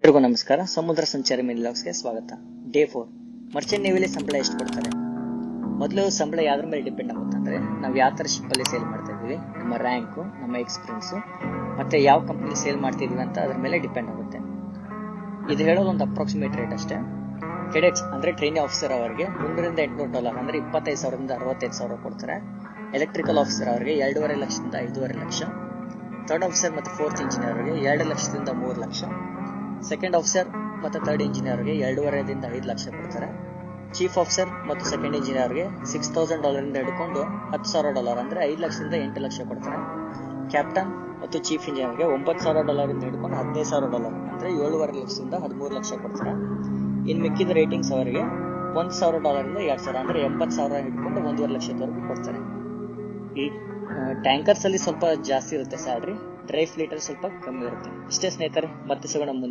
ಎಲ್ರಿಗೂ ನಮಸ್ಕಾರ. ಸಮುದ್ರ ಸಂಚಾರಿ ಮಿನಿಲಾಗ್ಸ್ಗೆ ಸ್ವಾಗತ. ಡೇ 4 ಮರ್ಚೆಂಟ್ ನೇವಿಲಿ ಸಂಬಳ ಎಷ್ಟು ಕೊಡ್ತಾರೆ? ಮೊದಲು ಸಂಬಳ ಯಾವ್ದ್ರ ಮೇಲೆ ಡಿಪೆಂಡ್ ಆಗುತ್ತೆ ಅಂದ್ರೆ ನಾವು ಯಾವ ತರ ಶಿಪ್ ಅಲ್ಲಿ ಸೇಲ್ ಮಾಡ್ತಾ ಇದೀವಿ, ನಮ್ಮ ರ್ಯಾಂಕು, ನಮ್ಮ ಎಕ್ಸ್ಪೀರಿಯನ್ಸ್, ಮತ್ತೆ ಯಾವ ಕಂಪನಿ ಸೇಲ್ ಮಾಡ್ತಿದೀವಿ ಅಂತ ಅದ್ರ ಮೇಲೆ ಡಿಪೆಂಡ್ ಆಗುತ್ತೆ. ಇದು ಹೇಳೋದು ಒಂದು ಅಪ್ರಾಕ್ಸಿಮೇಟ್ ರೇಟ್ ಅಷ್ಟೇ. ಕೆಡೆಟ್ಸ್ ಅಂದ್ರೆ ಟ್ರೈನಿಂಗ್ ಆಫೀಸರ್ ಅವರಿಗೆ $300-800 ಅಂದ್ರೆ 25,000ದಿಂದ 65,000 ಕೊಡ್ತಾರೆ. ಎಲೆಕ್ಟ್ರಿಕಲ್ ಆಫೀಸರ್ ಅವರಿಗೆ 2.5 ಲಕ್ಷದಿಂದ 5.5 ಲಕ್ಷ. ಥರ್ಡ್ ಆಫೀಸರ್ ಮತ್ತು ಫೋರ್ತ್ ಇಂಜಿನಿಯರ್ ಅವರಿಗೆ 2 ಲಕ್ಷದಿಂದ 3 ಲಕ್ಷ. ಸೆಕೆಂಡ್ ಆಫೀಸರ್ ಮತ್ತು ಥರ್ಡ್ ಇಂಜಿನಿಯರ್ಗೆ 2.5ರಿಂದ 5 ಲಕ್ಷ ಕೊಡ್ತಾರೆ. ಚೀಫ್ ಆಫೀಸರ್ ಮತ್ತು ಸೆಕೆಂಡ್ ಇಂಜಿನಿಯರ್ಗೆ $6,000 ಹಿಡ್ಕೊಂಡು $10,000 ಅಂದ್ರೆ 5 ಲಕ್ಷದಿಂದ 8 ಲಕ್ಷ ಕೊಡ್ತಾರೆ. ಕ್ಯಾಪ್ಟನ್ ಮತ್ತು ಚೀಫ್ ಇಂಜಿನಿಯರ್ಗೆ $9,000 ಹಿಡ್ಕೊಂಡು $15,000 ಅಂದ್ರೆ 7.5 ಲಕ್ಷದಿಂದ 13 ಲಕ್ಷ ಕೊಡ್ತಾರೆ. ಇನ್ನು ಮಿಕ್ಕಿದ ರೇಟಿಂಗ್ಸ್ ಅವರಿಗೆ $1,000 2,000 ಅಂದ್ರೆ 80,000 ಹಿಡ್ಕೊಂಡು 1.5 ಲಕ್ಷದವರೆಗೂ ಕೊಡ್ತಾರೆ. ಈ ಟ್ಯಾಂಕರ್ಸ್ ಅಲ್ಲಿ ಸ್ವಲ್ಪ ಜಾಸ್ತಿ ಇರುತ್ತೆ ಸ್ಯಾಲ್ರಿ, ಡ್ರೈ ಫ್ಲೀಟ್ ಅಲ್ಲಿ ಸ್ವಲ್ಪ ಕಮ್ಮಿ ಇರುತ್ತೆ. ಇಷ್ಟೇ ಸ್ನೇಹಿತರೆ, ಮತ್ತೆ ಸಿಗೋಣ ಮುಂದೆ.